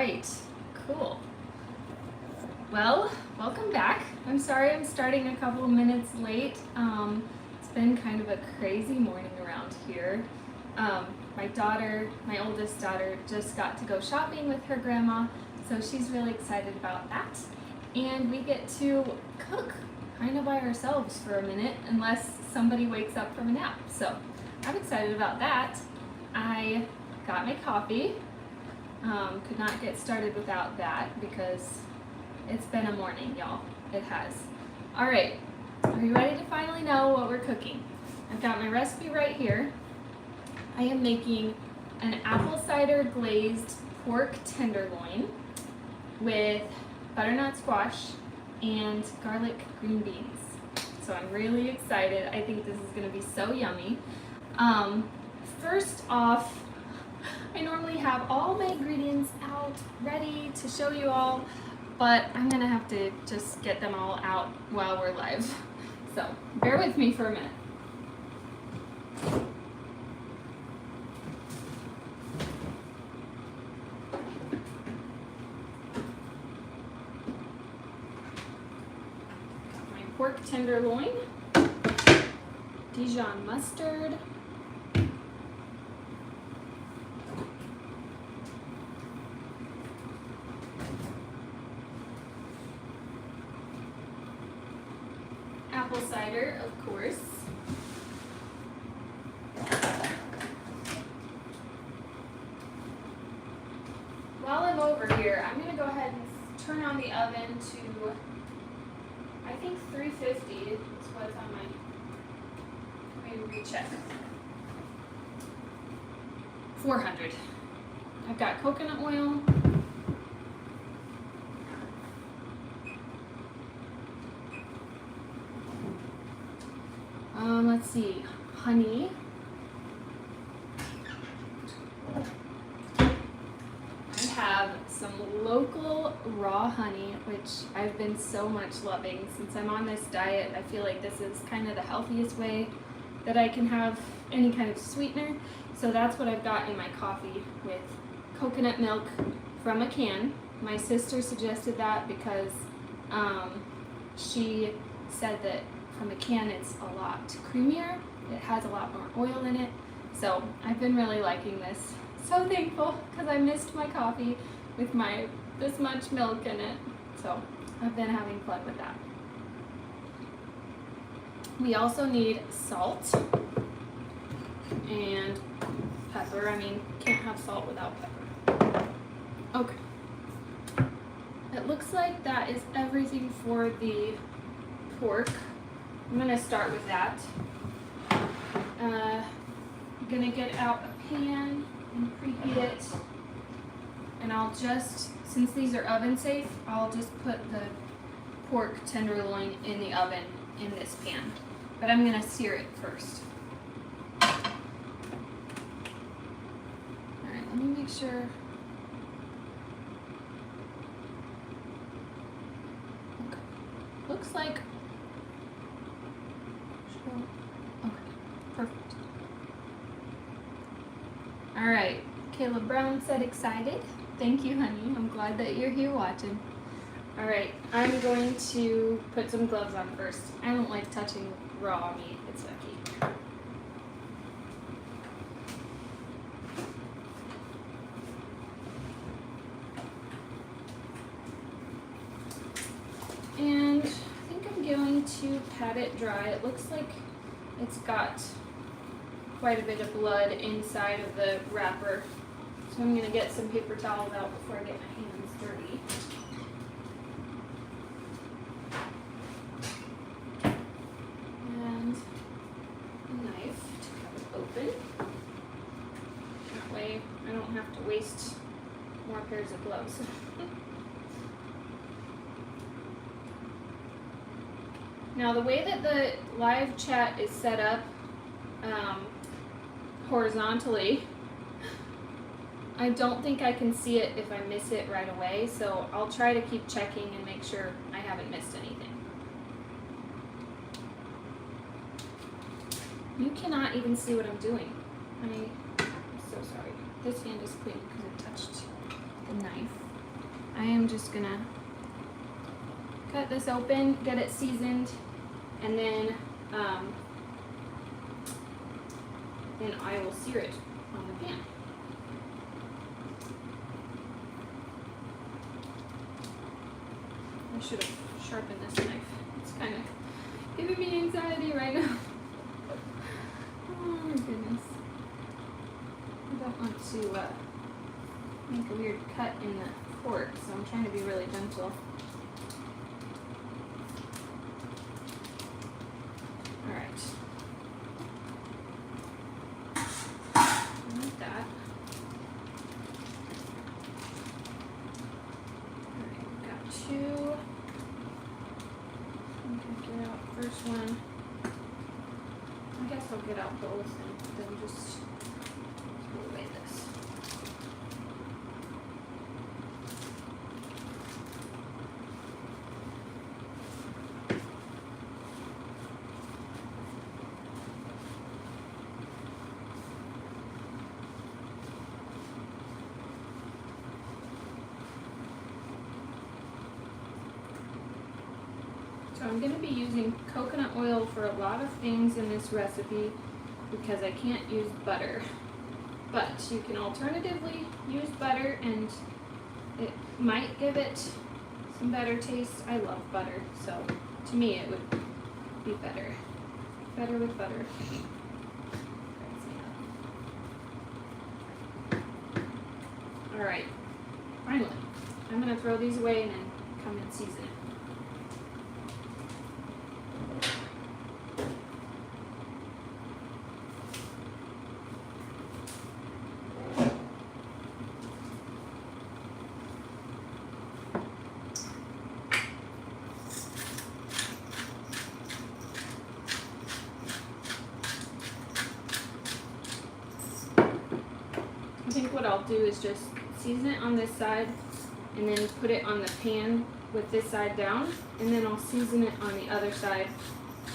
right, cool. Well, welcome back. I'm sorry I'm starting a couple of minutes late. It's been kind of a crazy morning around here. My oldest daughter, just got to go shopping with her grandma, so she's really excited about that. And we get to cook kind of by ourselves for a minute, unless somebody wakes up from a nap. So I'm excited about that. I got my coffee. Could not get started without that because it's been a morning, y'all. It has. All right, are you ready to finally know what we're cooking? I've got my recipe right here. I am making an apple cider glazed pork tenderloin with butternut squash and garlic green beans. So I'm really excited. I think this is gonna be so yummy. First off, I normally have all my ingredients out ready to show you all, but I'm gonna have to just get them all out while we're live. So bear with me for a minute. My pork tenderloin, Dijon mustard, apple cider, of course. While I'm over here, I'm gonna go ahead and turn on the oven to, I think 350 is what's on my, let me recheck. 400. I've got coconut oil. Let's see, honey. I have some local raw honey, which I've been so much loving. Since I'm on this diet, I feel like this is kind of the healthiest way that I can have any kind of sweetener. So that's what I've got in my coffee with coconut milk from a can. My sister suggested that because she said that from a can it's a lot creamier, it has a lot more oil in it, so I've been really liking this. So thankful because I missed my coffee with this much milk in it, so I've been having fun with that. We also need salt and pepper. I mean, can't have salt without pepper. Okay, it looks like that is everything for the pork. I'm gonna start with that. I'm gonna get out a pan and preheat it. And I'll just, since these are oven safe, I'll just put the pork tenderloin in the oven in this pan. But I'm gonna sear it first. Alright, let me make sure. Okay. Looks like, okay, perfect. All right, Caleb Brown said excited. Thank you, honey. I'm glad that you're here watching. All right, I'm going to put some gloves on first. I don't like touching raw meat. It's yucky. And I think I'm going to pat it dry. It looks like it's got quite a bit of blood inside of the wrapper. So I'm going to get some paper towels out before I get my hands dirty. And a knife to cut it open. That way I don't have to waste more pairs of gloves. Now the way that the live chat is set up horizontally, I don't think I can see it if I miss it right away, so I'll try to keep checking and make sure I haven't missed anything. You cannot even see what I'm doing. I'm so sorry. This hand is clean because it touched the knife. I am just gonna cut this open, get it seasoned, and then I will sear it on the pan. I should have sharpened this knife. It's kind of giving me anxiety right now. Oh my goodness. I don't want to make a weird cut in the fork, so I'm trying to be really gentle. Alright. Like that. Alright, we've got two. I'm gonna get out first one. I guess I'll get out both and then just throw away this. So I'm going to be using coconut oil for a lot of things in this recipe because I can't use butter. But you can alternatively use butter and it might give it some better taste. I love butter, so to me it would be better. Better with butter. Alright, finally, I'm going to throw these away and then come and season it. I think what I'll do is just season it on this side and then put it on the pan with this side down, and then I'll season it on the other side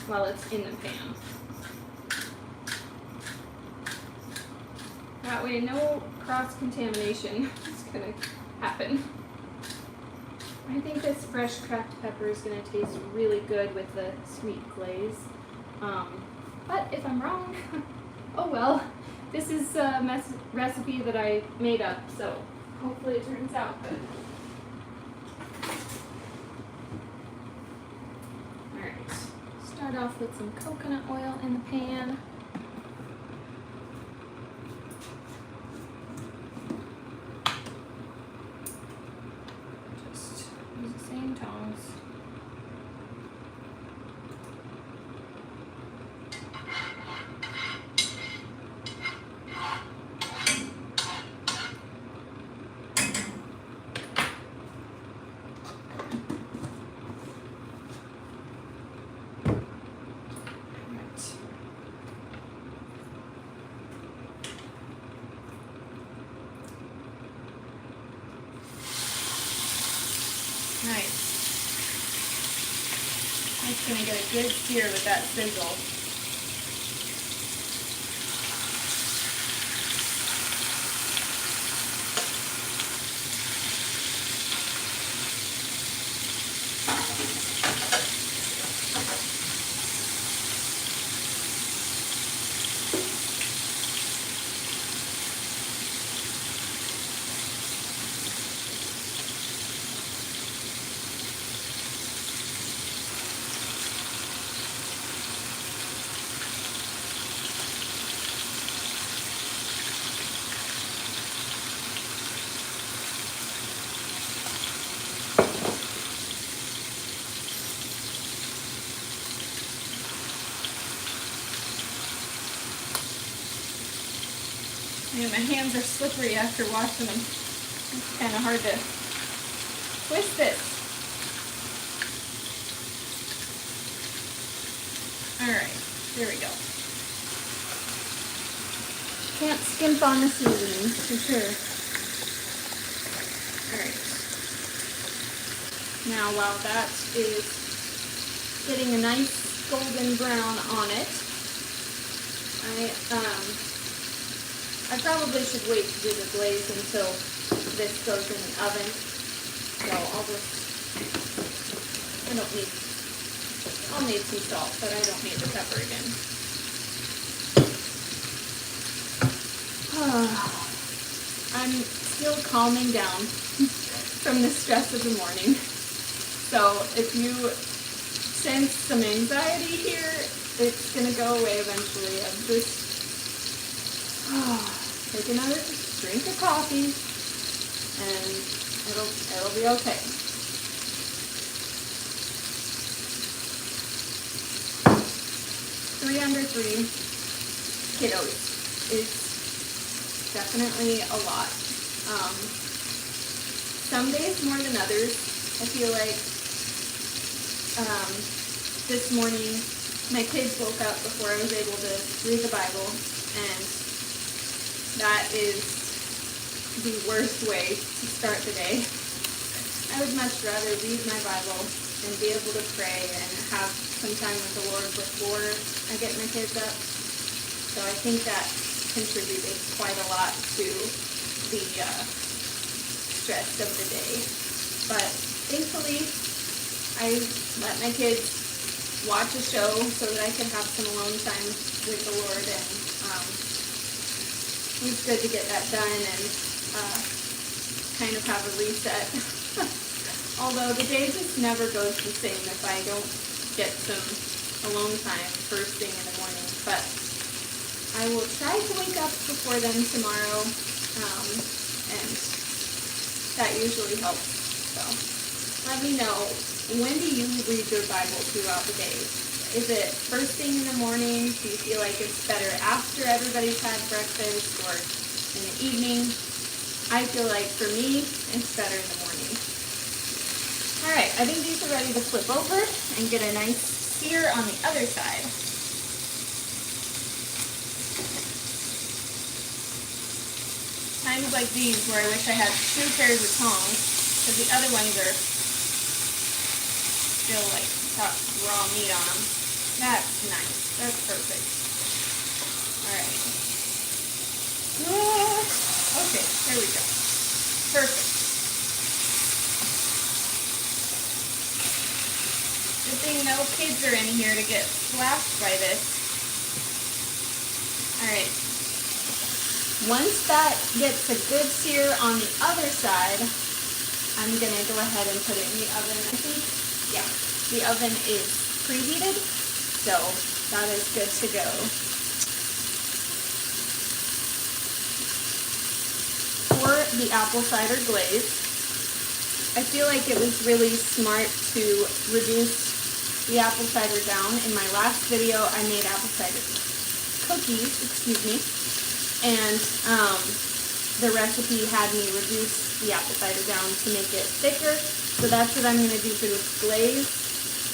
while it's in the pan. That way no cross-contamination is going to happen. I think this fresh cracked pepper is going to taste really good with the sweet glaze. But if I'm wrong, oh well. This is a recipe that I made up, so hopefully it turns out good. Alright, start off with some coconut oil in the pan. Just use the same tongs. Nice. I'm just going to get a good sear with that sizzle. And my hands are slippery after washing them. It's kind of hard to twist it. Alright, there we go. Can't skimp on the seasoning, for sure. Alright. Now while that is getting a nice golden brown on it, I probably should wait to do the glaze until this goes in the oven. So I'll need some salt, but I don't need the pepper again. I'm still calming down from the stress of the morning. So if you sense some anxiety here, it's gonna go away eventually. I'm just take another drink of coffee and it'll be okay. Three under 3 kiddos is definitely a lot. Some days more than others. I feel like this morning my kids woke up before I was able to read the Bible, and that is the worst way to start the day. I would much rather read my Bible and be able to pray and have some time with the Lord before I get my kids up. So I think that contributed quite a lot to the stress of the day. But thankfully, I let my kids watch a show so that I could have some alone time with the Lord, and it was good to get that done and kind of have a reset. Although the day just never goes the same if I don't get some alone time first thing in the morning. But I will try to wake up before then tomorrow, and that usually helps. So let me know, when do you read your Bible throughout the day? Is it first thing in the morning? Do you feel like it's better after everybody's had breakfast, or in the evening? I feel like for me, it's better in the morning. Alright, I think these are ready to flip over and get a nice sear on the other side. Times like these where I wish I had 2 pairs of tongs, because the other ones are still like got raw meat on them. That's nice. That's perfect. Alright. Okay, there we go. Perfect. Good thing no kids are in here to get splashed by this. Alright. Once that gets a good sear on the other side, I'm going to go ahead and put it in the oven. I think, yeah, the oven is preheated, so that is good to go. For the apple cider glaze, I feel like it was really smart to reduce the apple cider down. In my last video, I made apple cider cookies, and the recipe had me reduce the apple cider down to make it thicker. So that's what I'm going to do for this glaze.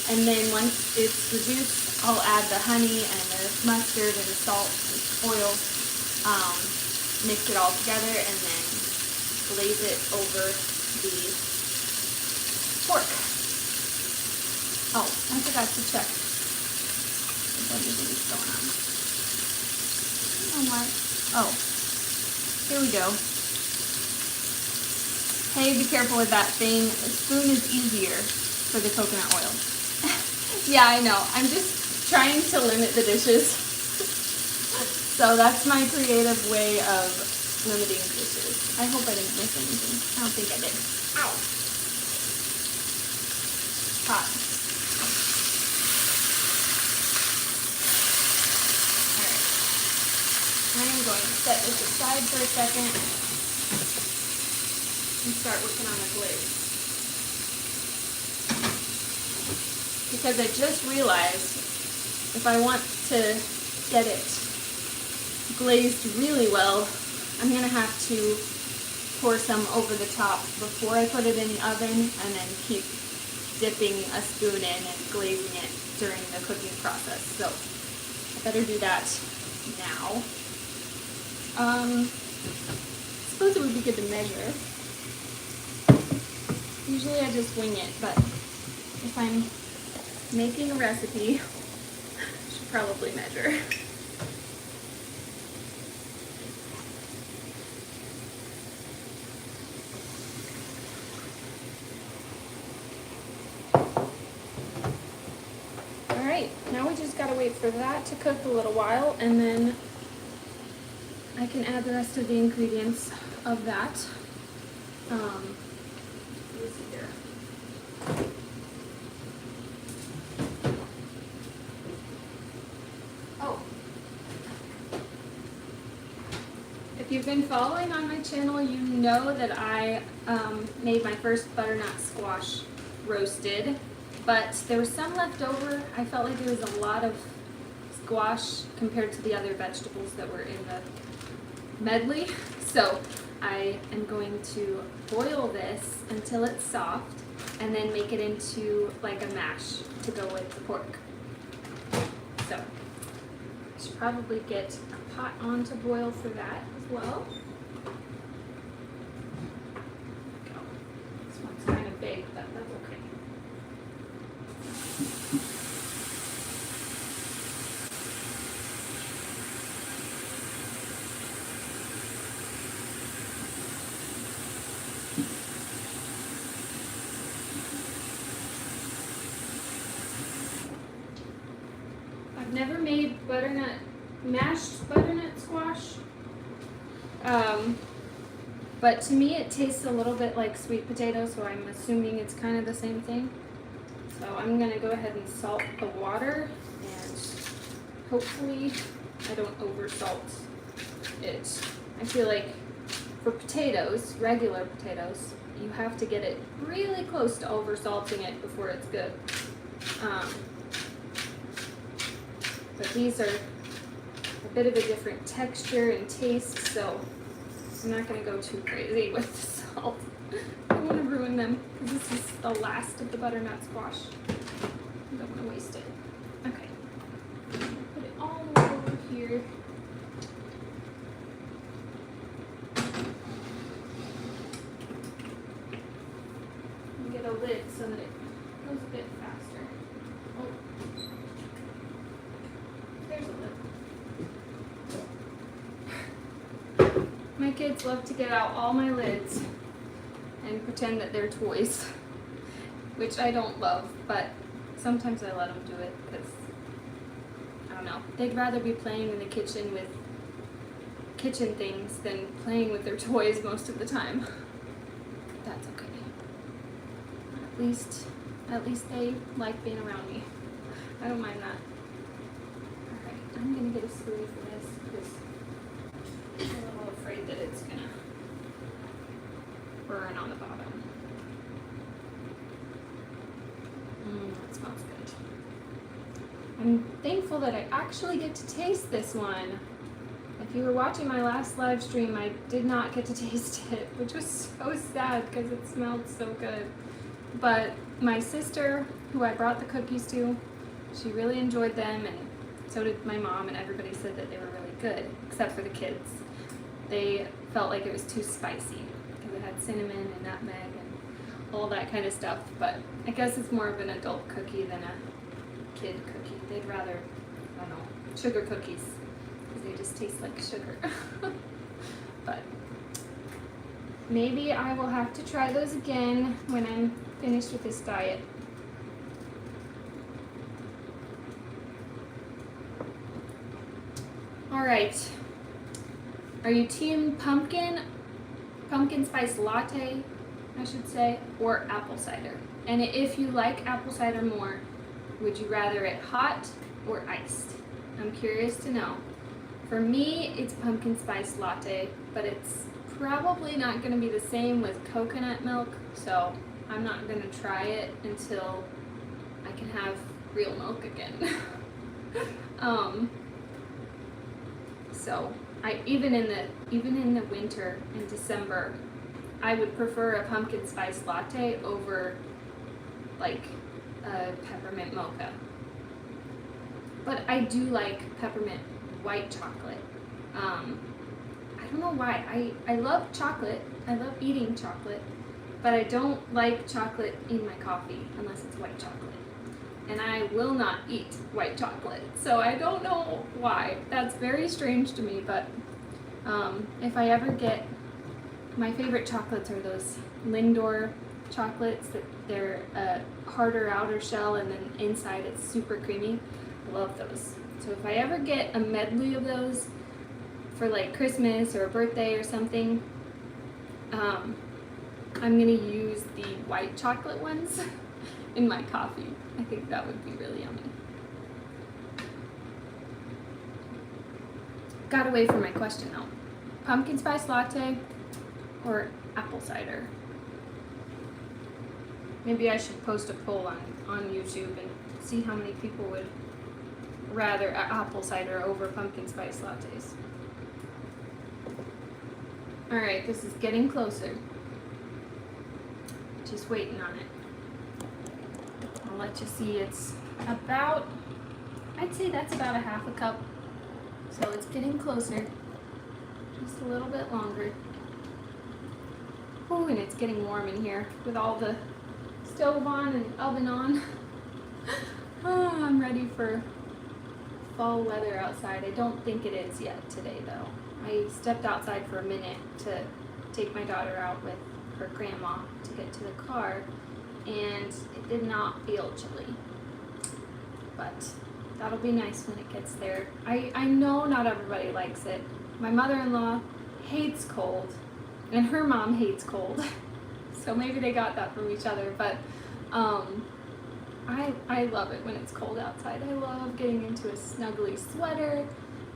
And then once it's reduced, I'll add the honey and the mustard and the salt and oil, mix it all together, and then glaze it over the pork. Oh, I forgot to check if anything's going on. I don't know why. Oh, here we go. Hey, be careful with that thing. A spoon is easier for the coconut oil. Yeah, I know. I'm just trying to limit the dishes. So that's my creative way of limiting dishes. I hope I didn't miss anything. I don't think I did. Ow! Hot. Alright. I'm going to set this aside for a second and start working on the glaze. Because I just realized if I want to get it glazed really well, I'm going to have to pour some over the top before I put it in the oven, and then keep dipping a spoon in and glazing it during the cooking process. So I better do that now. I suppose it would be good to measure. Usually I just wing it, but if I'm making a recipe, I should probably measure. gotta wait for that to cook a little while, and then I can add the rest of the ingredients of that. Let's see here. Oh. If you've been following on my channel, you know that I made my first butternut squash roasted, but there was some left over. I felt like there was a lot of squash compared to the other vegetables that were in the medley, so I am going to boil this until it's soft and then make it into like a mash to go with the pork. So I should probably get a pot on to boil for that as well. Go. This one's kind of big, but that's okay. I've never made mashed butternut squash, but to me it tastes a little bit like sweet potato, so I'm assuming it's kind of the same thing. So I'm gonna go ahead and salt the water, and hopefully I don't over salt it. I feel like for potatoes, regular potatoes, you have to get it really close to over salting it before it's good. But these are a bit of a different texture and taste, so I'm not going to go too crazy with the salt. I don't want to ruin them, because this is the last of the butternut squash. I don't want to waste it. Okay. Put it all over here. And get a lid so that it goes a bit faster. Oh. There's a lid. My kids love to get out all my lids and pretend that they're toys, which I don't love, but sometimes I let them do it because, I don't know, they'd rather be playing in the kitchen with kitchen things than playing with their toys most of the time. That's okay. At least they like being around me. I don't mind that. Alright, I'm gonna get a spoon for this because I'm a little afraid that it's gonna burn on the bottom. That smells good. I'm thankful that I actually get to taste this one. If you were watching my last live stream, I did not get to taste it, which was so sad because it smelled so good. But my sister, who I brought the cookies to, she really enjoyed them, and so did my mom, and everybody said that they were really good, except for the kids. They felt like it was too spicy because it had cinnamon and nutmeg and all that kind of stuff, but I guess it's more of an adult cookie than a kid cookie. They'd rather, I don't know, sugar cookies because they just taste like sugar. But maybe I will have to try those again when I'm finished with this diet. Alright, are you team pumpkin spice latte, I should say, or apple cider? And if you like apple cider more, would you rather it hot or iced? I'm curious to know. For me, it's pumpkin spice latte, but it's probably not going to be the same with coconut milk, so I'm not going to try it until I can have real milk again. So even in the winter, in December, I would prefer a pumpkin spice latte over like a peppermint mocha. But I do like peppermint white chocolate. I don't know why. I love chocolate. I love eating chocolate, but I don't like chocolate in my coffee unless it's white chocolate. And I will not eat white chocolate. So I don't know why. That's very strange to me, but if I ever get, my favorite chocolates are those Lindor chocolates that they're a harder outer shell and then inside it's super creamy. love those. So if I ever get a medley of those for like Christmas or a birthday or something, I'm gonna use the white chocolate ones in my coffee. I think that would be really yummy. Got away from my question though. Pumpkin spice latte or apple cider? Maybe I should post a poll on YouTube and see how many people would rather apple cider over pumpkin spice lattes. Alright, this is getting closer. Just waiting on it. I'll let you see it's about, I'd say that's about a half a cup. So it's getting closer. Just a little bit longer. Oh, and it's getting warm in here with all the stove on and oven on. Oh, I'm ready for fall weather outside. I don't think it is yet today though. I stepped outside for a minute to take my daughter out with her grandma to get to the car, and it did not feel chilly. But that'll be nice when it gets there. I know not everybody likes it. My mother-in-law hates cold, and her mom hates cold. So maybe they got that from each other, but I love it when it's cold outside. I love getting into a snuggly sweater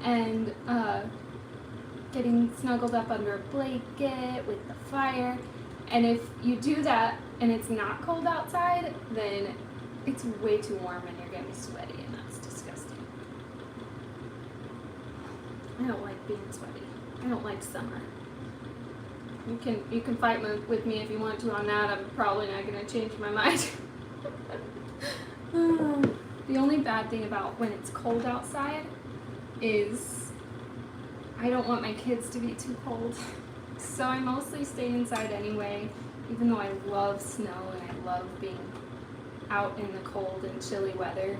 and getting snuggled up under a blanket with the fire. And if you do that and it's not cold outside, then it's way too warm and you're getting sweaty, and that's disgusting. I don't like being sweaty. I don't like summer. You can fight with me if you want to on that. I'm probably not going to change my mind. The only bad thing about when it's cold outside is I don't want my kids to be too cold. So I mostly stay inside anyway, even though I love snow and I love being out in the cold and chilly weather.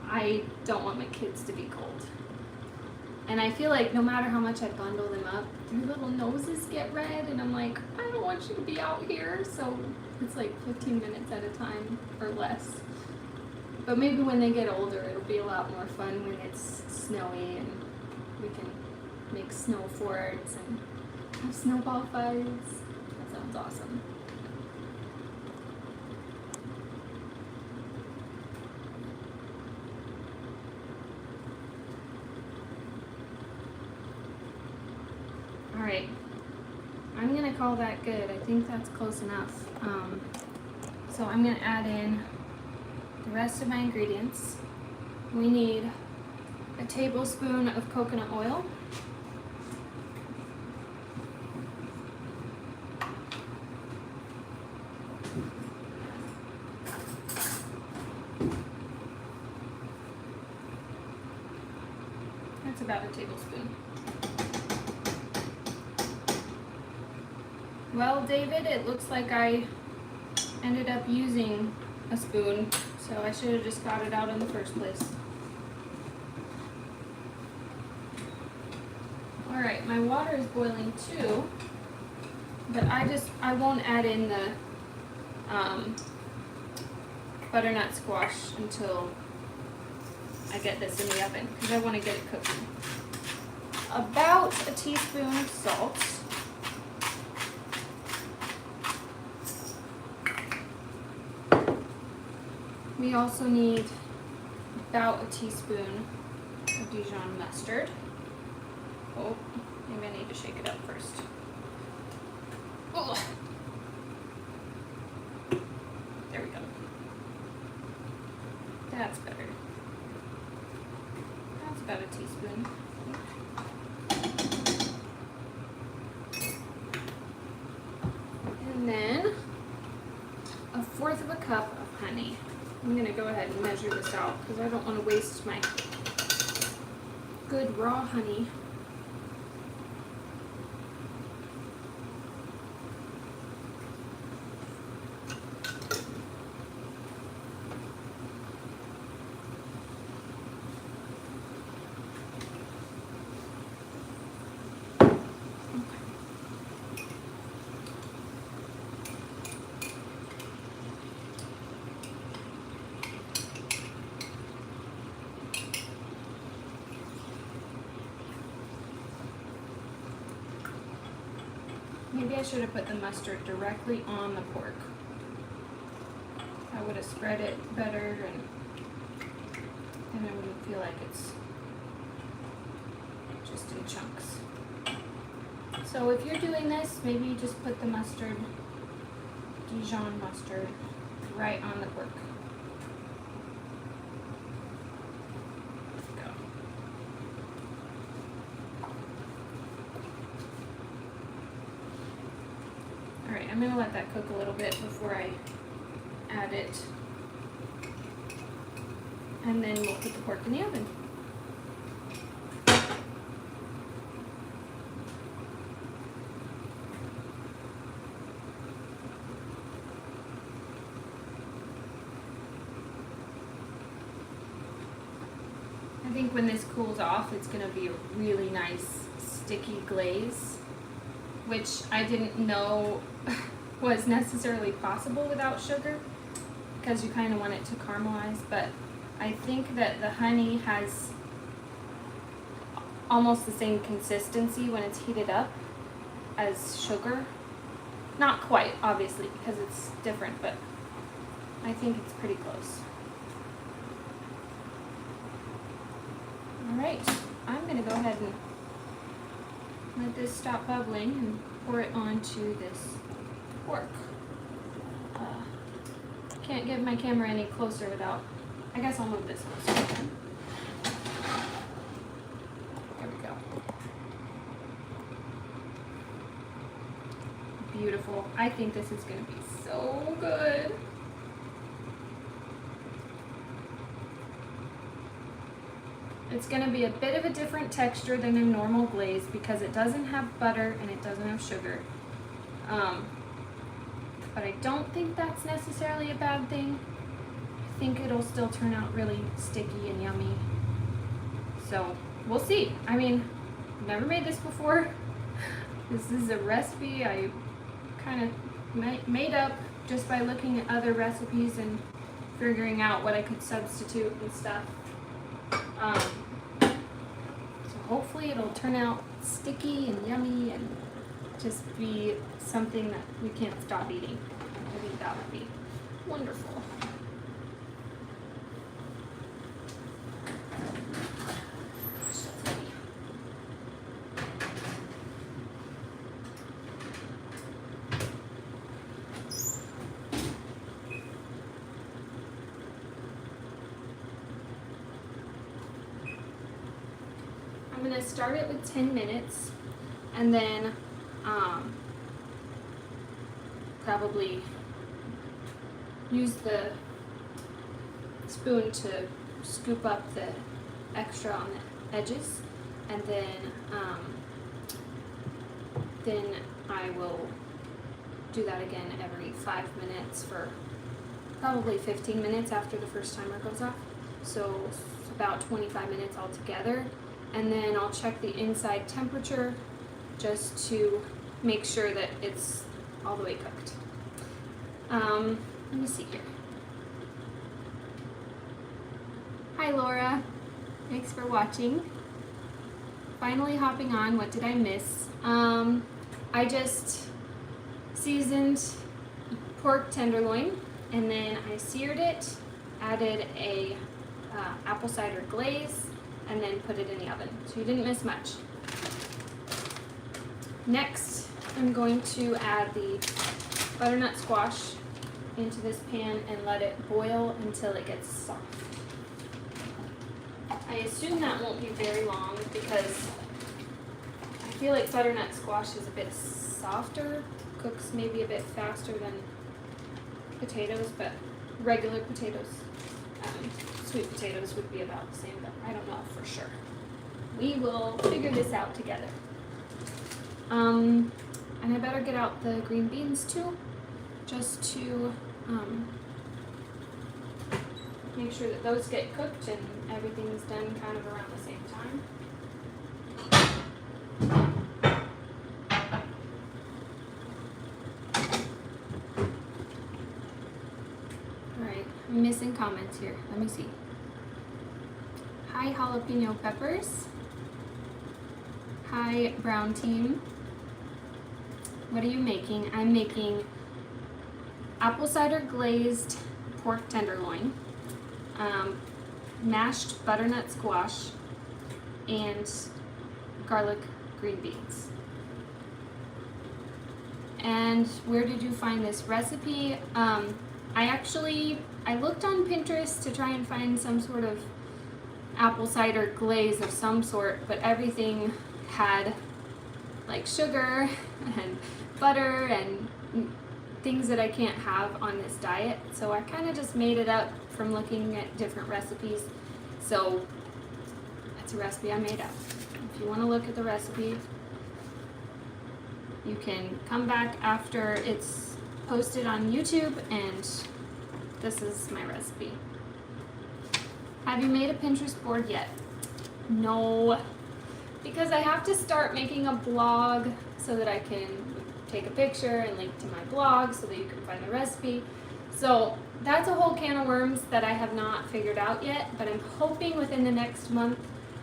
I don't want my kids to be cold. And I feel like no matter how much I bundle them up, their little noses get red, and I'm like, I don't want you to be out here. So it's like 15 minutes at a time or less. But maybe when they get older, it'll be a lot more fun when it's snowy and we can make snow forts and have snowball fights. That sounds awesome. Alright, I'm going to call that good. I think that's close enough. So I'm going to add in the rest of my ingredients. We need a tablespoon of coconut oil. That's about a tablespoon. Well, David, it looks like I ended up using a spoon, so I should have just got it out in the first place. Alright, my water is boiling too, but I won't add in the butternut squash until I get this in the oven, because I want to get it cooking. About a teaspoon of salt. We also need about a teaspoon of Dijon mustard. Oh, maybe I need to shake it up first. Oh. There we go. That's better. That's about a teaspoon. And then a fourth of a cup of honey. I'm going to go ahead and measure this out because I don't want to waste my good raw honey. I should have put the mustard directly on the pork. I would have spread it better, and I wouldn't feel like it's just in chunks. So if you're doing this, maybe just put the mustard, Dijon mustard, right on the pork. Go. Alright, I'm going to let that cook a little bit before I add it. And then we'll put the pork in the oven. I think when this cools off, it's going to be a really nice sticky glaze, which I didn't know was necessarily possible without sugar, because you kind of want it to caramelize, but I think that the honey has almost the same consistency when it's heated up as sugar. Not quite, obviously, because it's different, but I think it's pretty close. Alright, I'm going to go ahead and let this stop bubbling and pour it onto this pork. Can't get my camera any closer without, I guess I'll move this one. There we go. Beautiful. I think this is going to be so good. It's going to be a bit of a different texture than a normal glaze because it doesn't have butter and it doesn't have sugar. But I don't think that's necessarily a bad thing. I think it'll still turn out really sticky and yummy. So we'll see. I mean, I've never made this before. This is a recipe I kind of made up just by looking at other recipes and figuring out what I could substitute and stuff. So hopefully it'll turn out sticky and yummy and just be something that we can't stop eating. I think that would be wonderful. I'm going to start it with 10 minutes and then probably use the spoon to scoop up the extra on the edges, and then I will do that again every 5 minutes for probably 15 minutes after the first timer goes off. So it's about 25 minutes altogether. And then I'll check the inside temperature just to make sure that it's all the way cooked. Let me see here. Hi Laura, thanks for watching. Finally hopping on. What did I miss? I just seasoned pork tenderloin and then I seared it, added a apple cider glaze, and then put it in the oven. So you didn't miss much. Next, I'm going to add the butternut squash into this pan and let it boil until it gets soft. I assume that won't be very long because I feel like butternut squash is a bit softer, cooks maybe a bit faster than potatoes, but regular potatoes, sweet potatoes would be about the same, but I don't know for sure. We will figure this out together. And I better get out the green beans too, just to make sure that those get cooked and everything's done kind of around the same time. Alright, I'm missing comments here. Let me see. Hi jalapeno peppers. Hi brown team. what are you making? I'm making apple cider glazed pork tenderloin, mashed butternut squash, and garlic green beans. And where did you find this recipe? I looked on Pinterest to try and find some sort of apple cider glaze of some sort, but everything had like sugar and butter and things that I can't have on this diet. So I kind of just made it up from looking at different recipes. So that's a recipe I made up. If you want to look at the recipe, you can come back after it's posted on YouTube, and this is my recipe. Have you made a Pinterest board yet? No, because I have to start making a blog so that I can take a picture and link to my blog so that you can find the recipe. So that's a whole can of worms that I have not figured out yet, but I'm hoping within the next month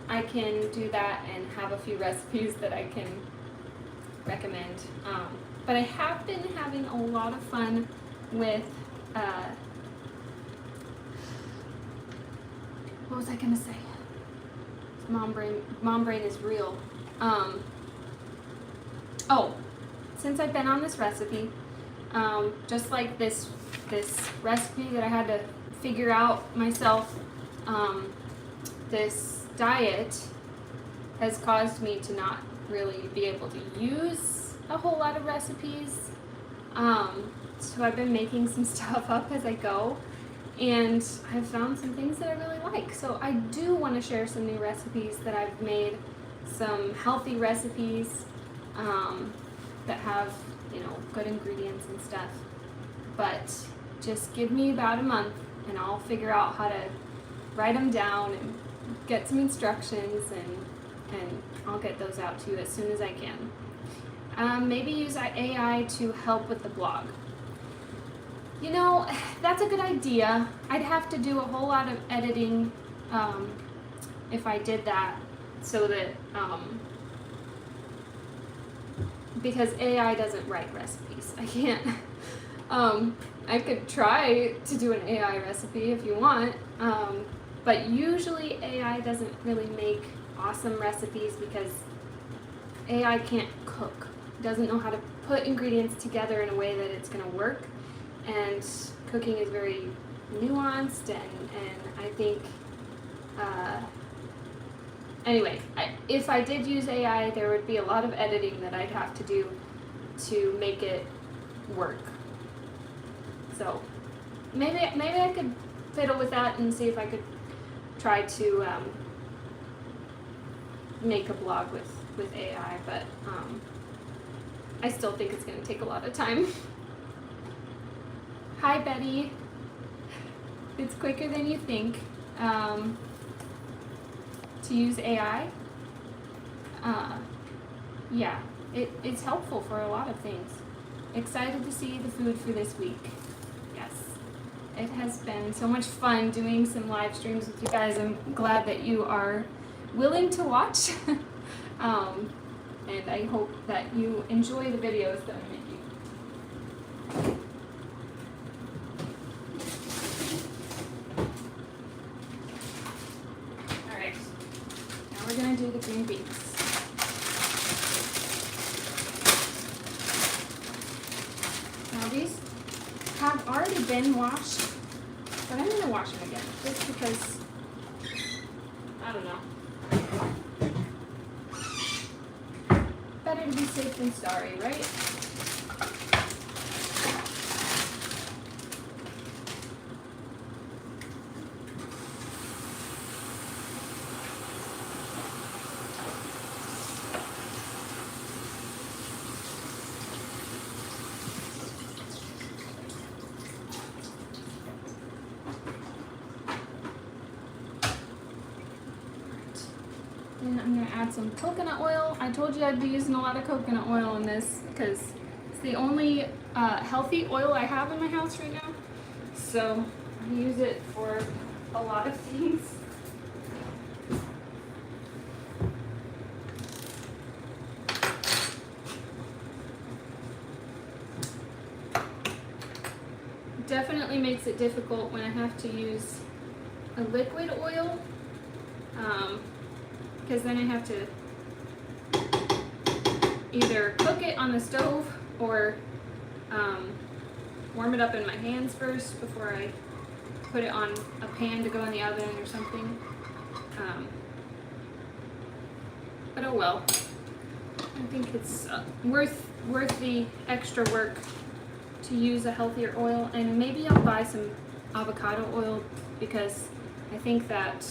I can do that and have a few recipes that I can recommend. But I have been having a lot of fun with what was I gonna say? Mom brain is real. Oh, since I've been on this recipe, just like this recipe that I had to figure out myself, this diet has caused me to not really be able to use a whole lot of recipes. So I've been making some stuff up as I go, and I've found some things that I really like. So I do want to share some new recipes that I've made, some healthy recipes that have, you know, good ingredients and stuff. But just give me about a month and I'll figure out how to write them down and get some instructions, and I'll get those out to you as soon as I can. Maybe use AI to help with the blog. You know, that's a good idea. I'd have to do a whole lot of editing if I did that, so that because AI doesn't write recipes. I can't. I could try to do an AI recipe if you want, but usually AI doesn't really make awesome recipes because AI can't cook. Doesn't know how to put ingredients together in a way that it's going to work, and cooking is very nuanced, and I think anyway, if I did use AI, there would be a lot of editing that I'd have to do to make it work. So maybe I could fiddle with that and see if I could try to make a blog with AI, but I still think it's going to take a lot of time. Hi Betty, it's quicker than you think to use AI. Yeah, it's helpful for a lot of things. Excited to see the food for this week. Yes, it has been so much fun doing some live streams with you guys. I'm glad that you are willing to watch. And I hope that you enjoy the videos that I'm making. Alright, now we're going to do the green beans. Now these have already been washed, but I'm going to wash them again, just because, I don't know. Better to be safe than sorry, right? And I'm going to add some coconut oil. I told you I'd be using a lot of coconut oil in this because it's the only healthy oil I have in my house right now. So I use it for a lot of things. definitely makes it difficult when I have to use a liquid oil, because then I have to either cook it on the stove or warm it up in my hands first before I put it on a pan to go in the oven or something. But oh well. I think it's worth the extra work to use a healthier oil, and maybe I'll buy some avocado oil because I think that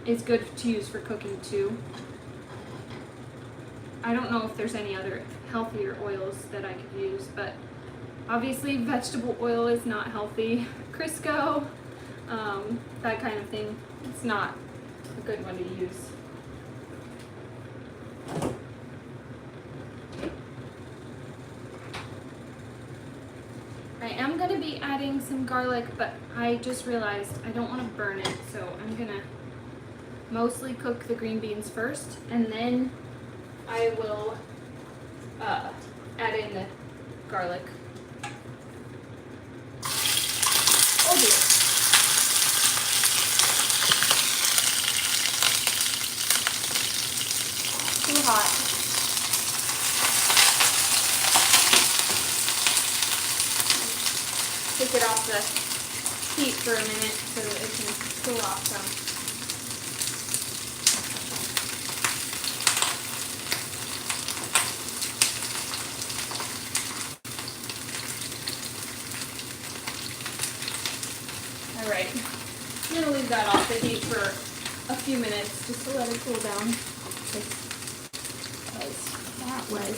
is good to use for cooking too. I don't know if there's any other healthier oils that I could use, but obviously vegetable oil is not healthy. Crisco, that kind of thing, it's not a good one to use. I am going to be adding some garlic, but I just realized I don't want to burn it, so I'm going to mostly cook the green beans first, and then I will add in the garlic. Oh dear. Too hot. Take it off the heat for a minute so that it can cool off some. Alright, I'm going to leave that off the heat for a few minutes just to let it cool down. That was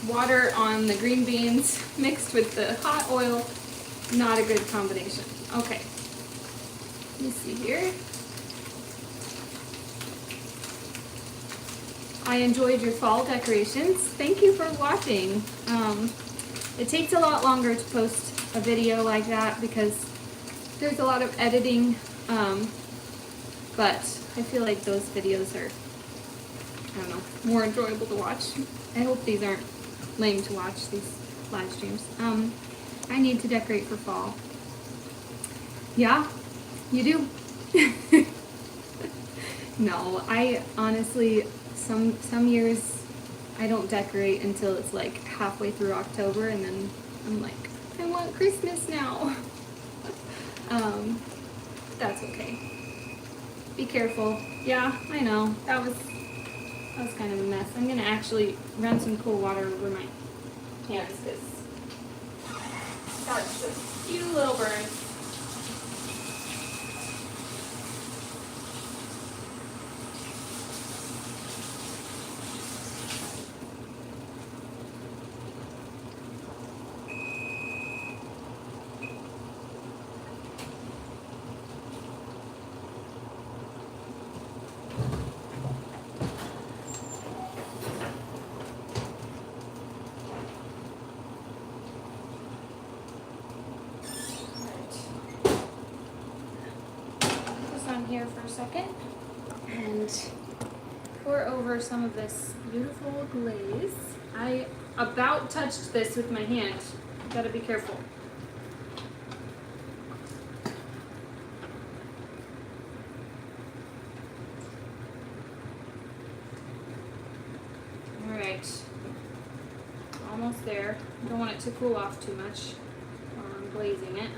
water on the green beans mixed with the hot oil. Not a good combination. Okay, let me see here. I enjoyed your fall decorations. Thank you for watching. It takes a lot longer to post a video like that because there's a lot of editing, but I feel like those videos are, I don't know, more enjoyable to watch. I hope these aren't lame to watch, these live streams. I need to decorate for fall. Yeah, you do. No, I honestly, some years I don't decorate until it's like halfway through October, and then I'm like, I want Christmas now. That's okay. Be careful. Yeah, I know. That was kind of a mess. I'm gonna actually run some cool water over my hands because got just a few little burns. Here for a second and pour over some of this beautiful glaze. I about touched this with my hand. Gotta be careful. Alright, almost there. Don't want it to cool off too much while I'm glazing it.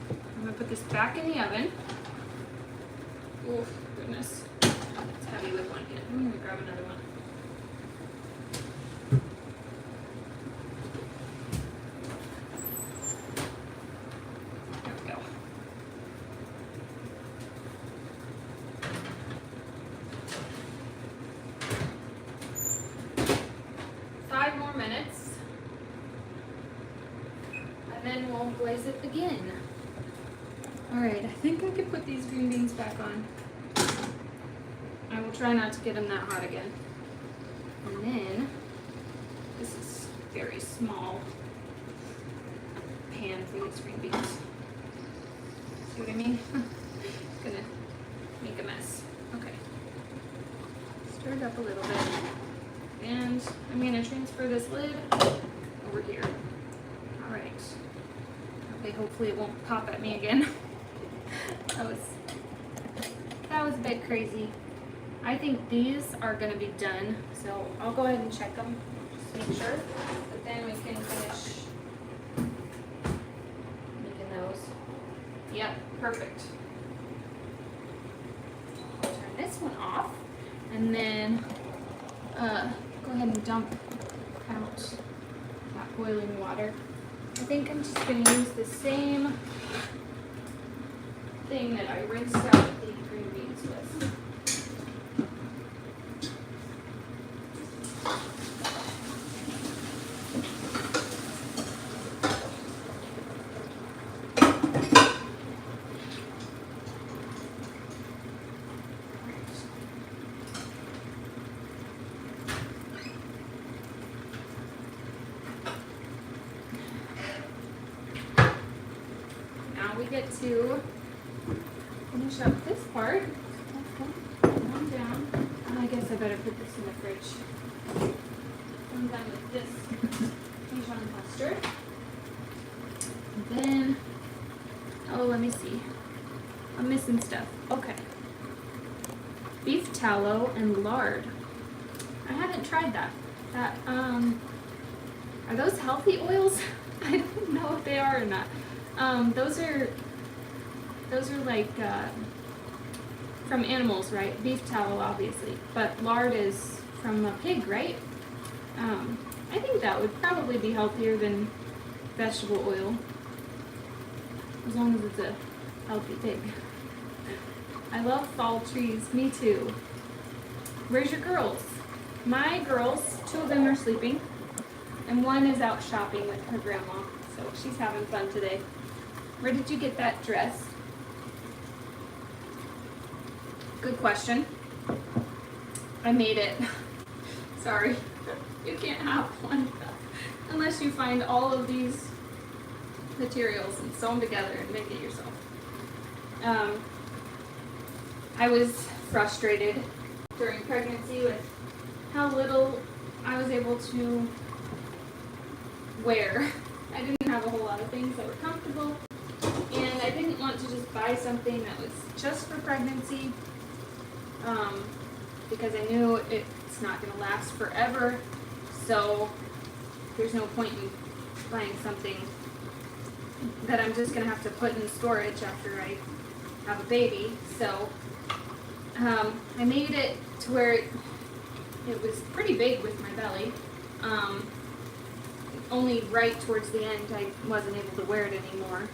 I'm going to put this back in the oven. Oh, goodness. It's heavy with one hand. I'm going to grab another one. There we go. Five more minutes. And then we'll glaze it again. Alright, I think I could put these green beans back on. I will try not to get them that hot again. And then very small pan for these green beans. See what I mean? Gonna make a mess. Okay. Stir it up a little bit. And I'm gonna transfer this lid over here. All right. Okay, hopefully it won't pop at me again. That was a bit crazy. I think these are gonna be done, so I'll go ahead and check them, just to make sure. But then we can finish making those. Yep, perfect. I'll turn this one off, and then go ahead and dump out that boiling water. I think I'm just gonna use the same thing that I rinsed out the green beans with. Now we get to finish up this part. Calm down. I guess I better put this in the fridge. I'm done with this Dijon mustard. And then, oh, let me see. I'm missing stuff. Okay. Beef tallow and lard. I haven't tried that. Are those healthy oils? I don't know if they are or not. Those are like from animals, right? Beef tallow, obviously, but lard is from a pig, right? I think that would probably be healthier than vegetable oil, as long as it's a healthy pig. I love fall trees. Me too. Where's your girls? My girls, 2 of them are sleeping, and 1 is out shopping with her grandma, so she's having fun today. Where did you get that dress? Good question. I made it. Sorry, you can't have one unless you find all of these materials and sew them together and make it yourself. I was frustrated during pregnancy with how little I was able to wear. I didn't have a whole lot of things that were comfortable, and I didn't want to just buy something that was just for pregnancy, because I knew it's not going to last forever, so there's no point in buying something that I'm just going to have to put in storage after I have a baby. So I made it to where it was pretty big with my belly. Only right towards the end I wasn't able to wear it anymore,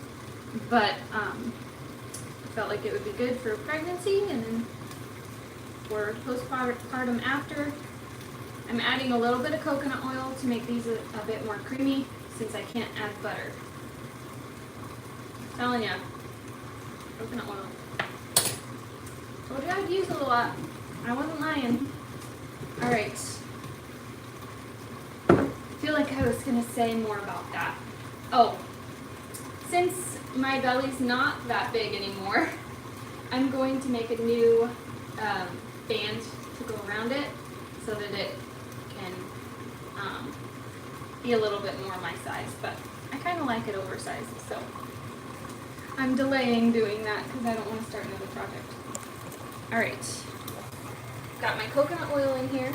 but I felt like it would be good for pregnancy, and then for postpartum after. I'm adding a little bit of coconut oil to make these a bit more creamy, since I can't add butter. I'm telling ya, coconut oil. Told you I'd use it a lot. I wasn't lying. Alright. I feel like I was going to say more about that. Oh, since my belly's not that big anymore, I'm going to make a new band to go around it so that it can be a little bit more my size, but I kind of like it oversized, so I'm delaying doing that because I don't want to start another project. Alright, got my coconut oil in here.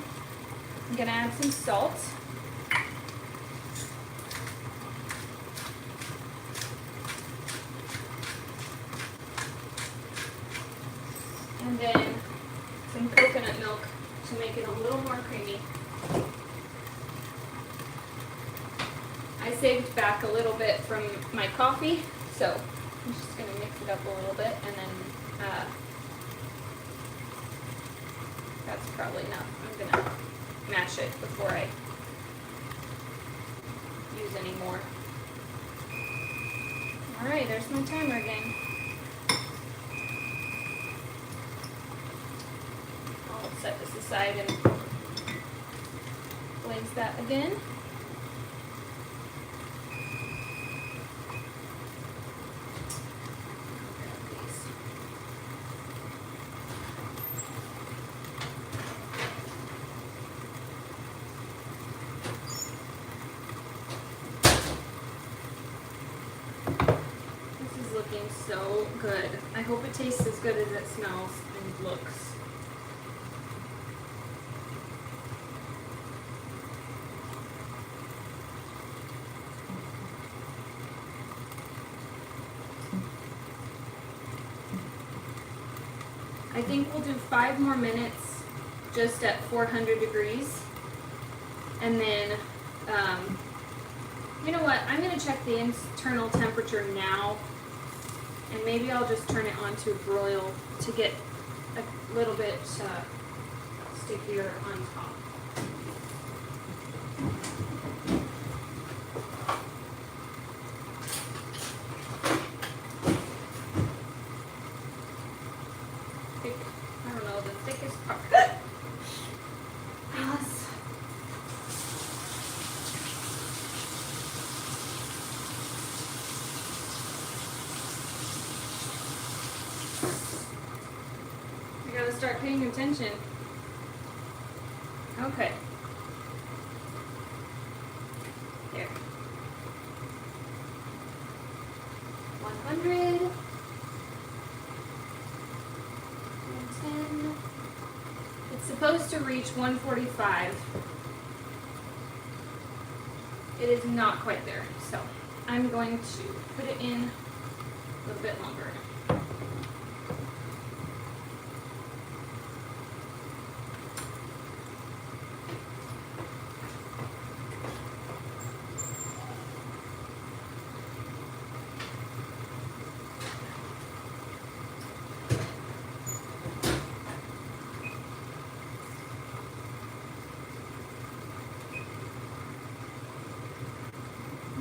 I'm going to add some salt. And then some coconut milk to make it a little more creamy. I saved back a little bit from my coffee, so I'm just going to mix it up a little bit, and then that's probably enough. I'm going to mash it before I use any more. Alright, there's my timer again. I'll set this aside and blaze that again. looking so good. I hope it tastes as good as it smells and looks. I think we'll do 5 more minutes just at 400 degrees. And then, you know what, I'm going to check the internal temperature now. And maybe I'll just turn it on to broil to get a little bit stickier on top. I don't know, the thickest part. Yes. I gotta start paying attention. Okay. There. 100. 110. It's supposed to reach 145. It is not quite there, so I'm going to put it in a little bit longer.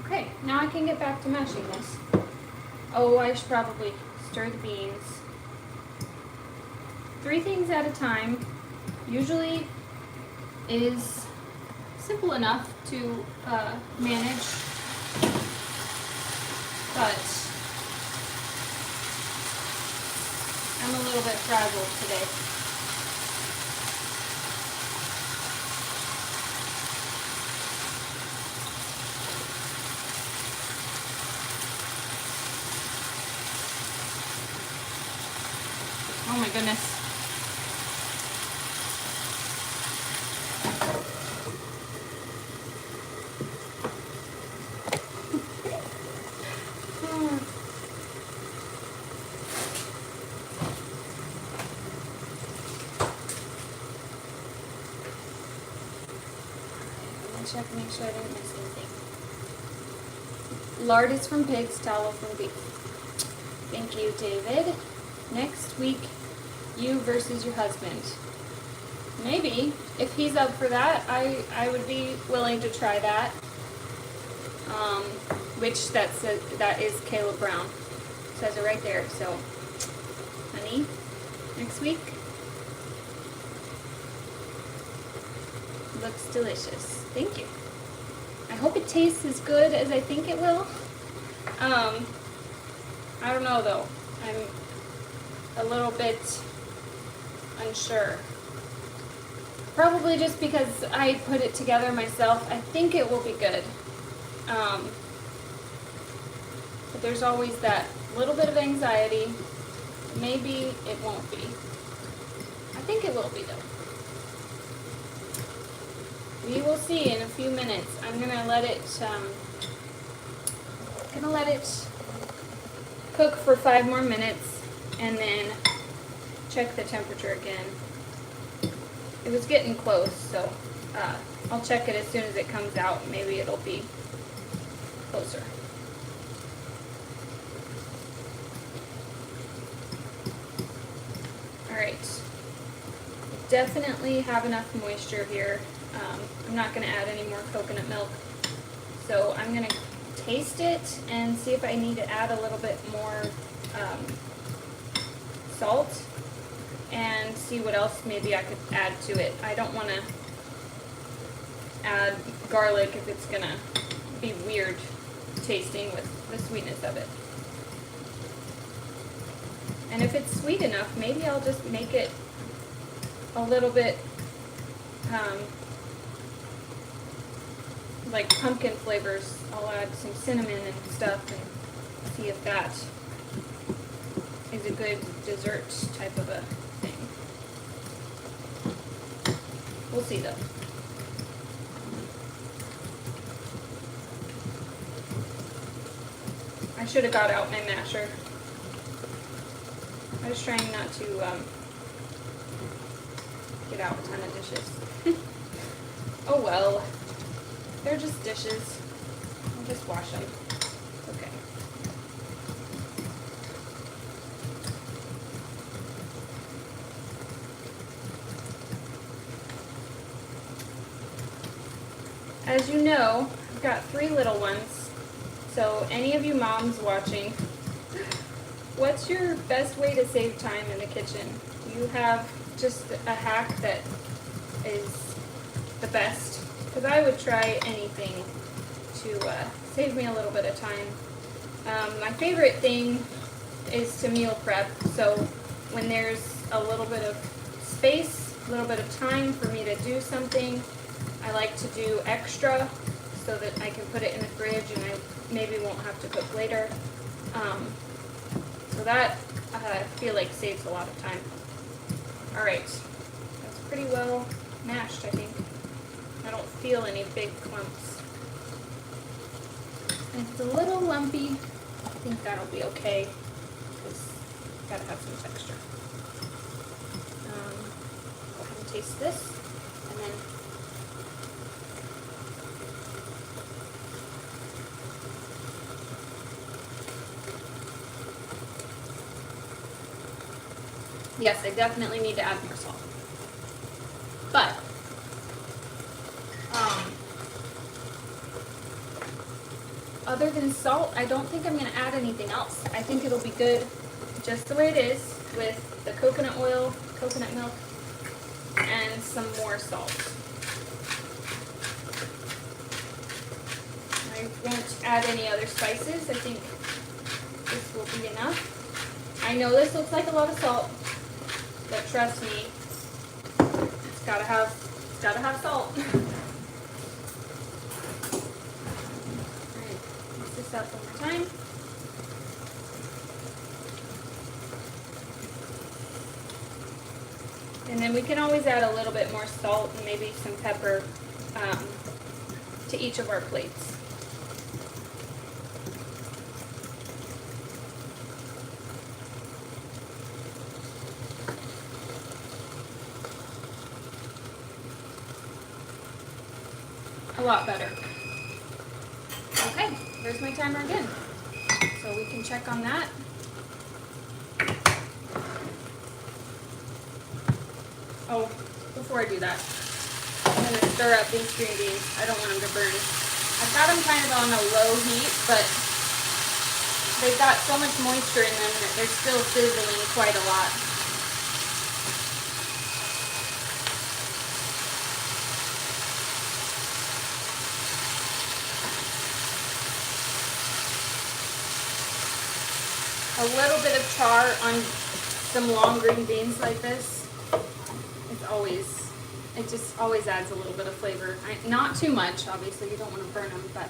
Okay, now I can get back to mashing this. Oh, I should probably stir the beans. 3 things at a time usually is simple enough to manage, but I'm a little bit frazzled today. Oh my goodness. Check to make sure I didn't miss anything. Lard is from pigs, tallow from beef. Thank you, David. Next week, you versus your husband. Maybe. If he's up for that, I would be willing to try that. Which that is Caleb Brown. It says it right there. So, honey, next week. Looks delicious. Thank you. I hope it tastes as good as I think it will. I don't know though. I'm a little bit unsure. Probably just because I put it together myself. I think it will be good. But there's always that little bit of anxiety. Maybe it won't be. I think it will be though. We will see in a few minutes. I'm gonna let it cook for 5 more minutes and then check the temperature again. It was getting close, so I'll check it as soon as it comes out. Maybe it'll be closer. All right. Definitely have enough moisture here. I'm not going to add any more coconut milk. So I'm going to taste it and see if I need to add a little bit more salt and see what else maybe I could add to it. I don't want to add garlic if it's going to be weird tasting with the sweetness of it. And if it's sweet enough, maybe I'll just make it a little bit like pumpkin flavors. I'll add some cinnamon and stuff and see if that is a good dessert type of a thing. We'll see though. I should have got out my masher. I was trying not to get out a ton of dishes. Oh well, they're just dishes. I'll just wash them. Okay. As you know, I've got 3 little ones, so any of you moms watching, what's your best way to save time in the kitchen? Do you have just a hack that is the best? Because I would try anything to save me a little bit of time. My favorite thing is to meal prep, so when there's a little bit of space, a little bit of time for me to do something, I like to do extra so that I can put it in the fridge and I maybe won't have to cook later. So that I feel like saves a lot of time. Alright, that's pretty well mashed, I think. I don't feel any big clumps. And if it's a little lumpy, I think that'll be okay, because it's gotta have some texture. Go ahead and taste this, and then yes, I definitely need to add more salt. But, other than salt, I don't think I'm going to add anything else. I think it'll be good just the way it is with the coconut oil, coconut milk, and some more salt. I won't add any other spices. I think this will be enough. I know this looks like a lot of salt, but trust me, it's gotta have salt. Alright, mix this up one more time. And then we can always add a little bit more salt and maybe some pepper to each of our plates. A lot better. Okay, there's my timer again. So we can check on that. Oh, before I do that, I'm going to stir up these green beans. I don't want them to burn. I've got them kind of on a low heat, but they've got so much moisture in them that they're still sizzling quite a lot. A little bit of char on some long green beans like this, it just always adds a little bit of flavor. Not too much, obviously, you don't want to burn them, but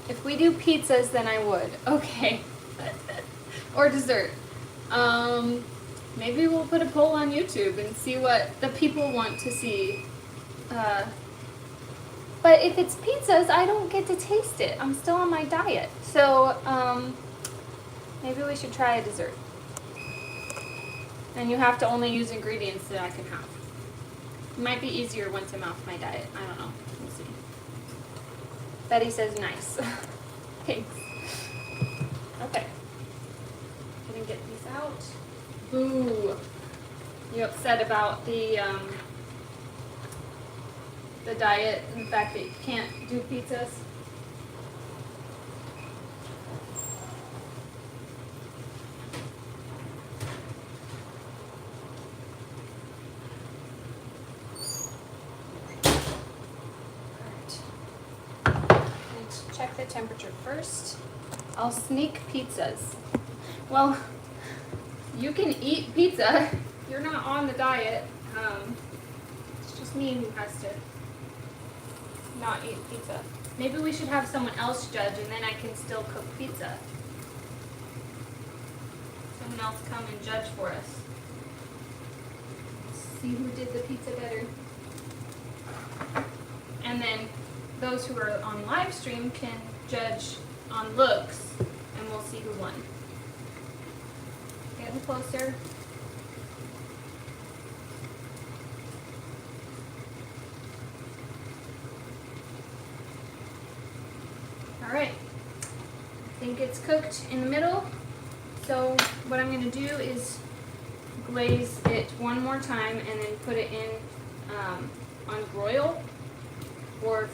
if we do pizzas, then I would. Okay. Or dessert. Maybe we'll put a poll on YouTube and see what the people want to see. But if it's pizzas, I don't get to taste it. I'm still on my diet. So maybe we should try a dessert. And you have to only use ingredients that I can have. It might be easier once I'm off my diet. I don't know. We'll see. Betty says nice. Thanks. Okay. Gonna get these out. Boo. You upset about the diet and the fact that you can't do pizzas? Check the temperature first. I'll sneak pizzas. Well, you can eat pizza. You're not on the diet. It's just me who has to not eat pizza. Maybe we should have someone else judge and then I can still cook pizza. someone else come and judge for us. See who did the pizza better. And then those who are on live stream can judge on looks, and we'll see who won. Getting closer. All right, I think it's cooked in the middle. So what I'm gonna do is glaze it one more time and then put it in on broil for,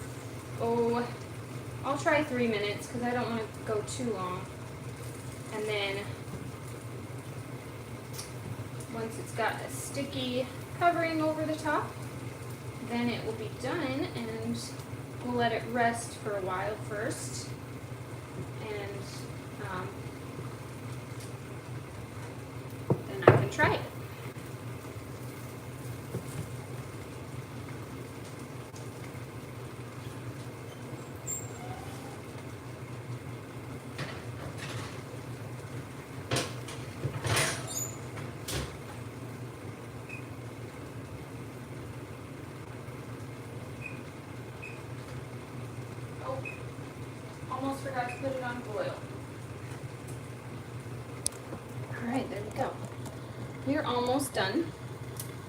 I'll try 3 minutes because I don't want to go too long. And then once it's got a sticky covering over the top, then it will be done, and we'll let it rest for a while first. And then I can try it. Almost forgot to put it on boil. Alright, there we go. We're almost done.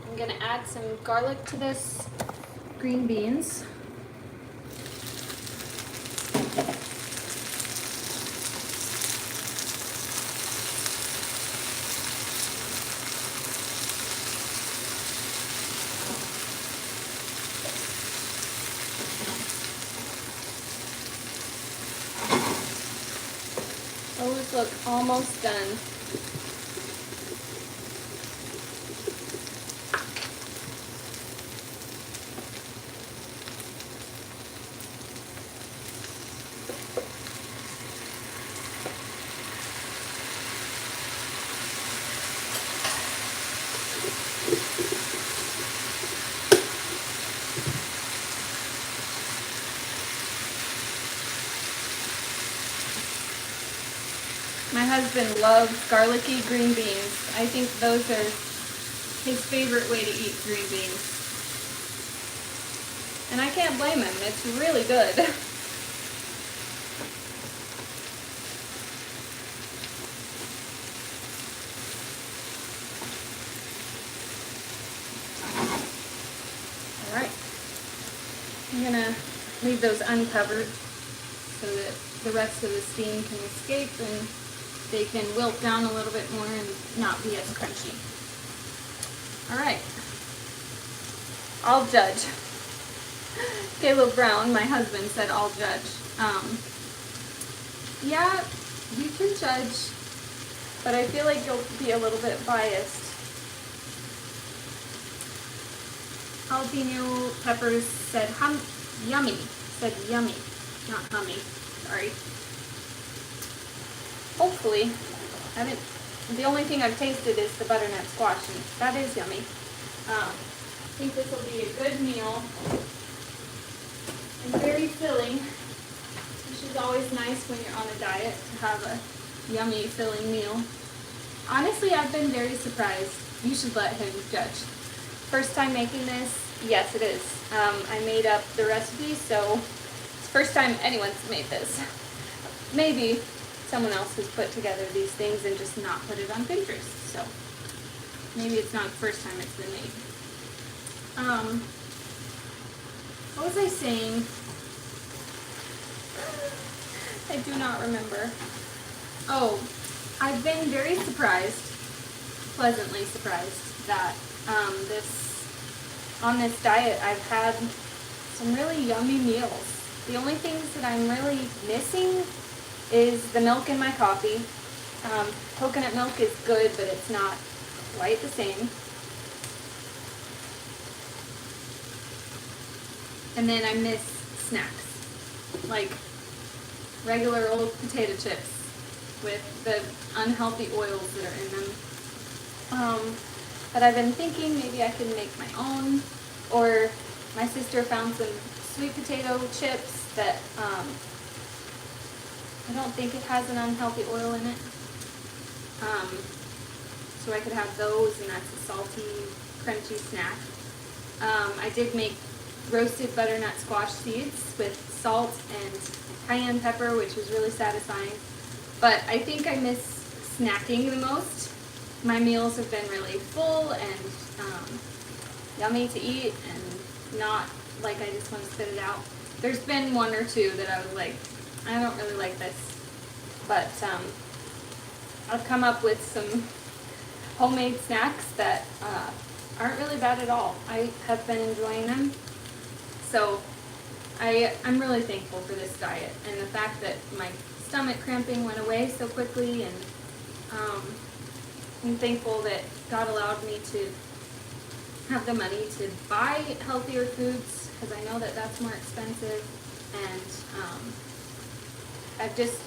I'm going to add some garlic to this green beans. Those look almost done. My husband loves garlicky green beans. I think those are his favorite way to eat green beans. And I can't blame him. It's really good. Alright. I'm gonna leave those uncovered so that the rest of the steam can escape and they can wilt down a little bit more and not be as crunchy. Alright, I'll judge. Caleb Brown, my husband, said I'll judge. Yeah, you can judge, but I feel like you'll be a little bit biased. Jalapeno peppers said yummy. Said yummy, not hummy. Sorry. Hopefully, the only thing I've tasted is the butternut squash, and that is yummy. I think this will be a good meal and very filling, which is always nice when you're on a diet to have a yummy, filling meal. Honestly, I've been very surprised. You should let him judge. First time making this? Yes, it is. I made up the recipe, so it's the first time anyone's made this. Maybe someone else has put together these things and just not put it on Pinterest. So maybe it's not the first time it's been made. What was I saying? I do not remember. Oh, I've been very surprised, pleasantly surprised, that on this diet I've had some really yummy meals. The only things that I'm really missing is the milk in my coffee. Coconut milk is good, but it's not quite the same. And then I miss snacks, like regular old potato chips with the unhealthy oils that are in them. But I've been thinking maybe I can make my own, or my sister found some sweet potato chips that I don't think it has an unhealthy oil in it. so I could have those, and that's a salty, crunchy snack. I did make roasted butternut squash seeds with salt and cayenne pepper, which was really satisfying. But I think I miss snacking the most. My meals have been really full and yummy to eat, and not like I just want to spit it out. There's been one or two that I was like, I don't really like this. But I've come up with some homemade snacks that aren't really bad at all. I have been enjoying them. So I'm really thankful for this diet, and the fact that my stomach cramping went away so quickly, and I'm thankful that God allowed me to have the money to buy healthier foods, because I know that that's more expensive. And I've just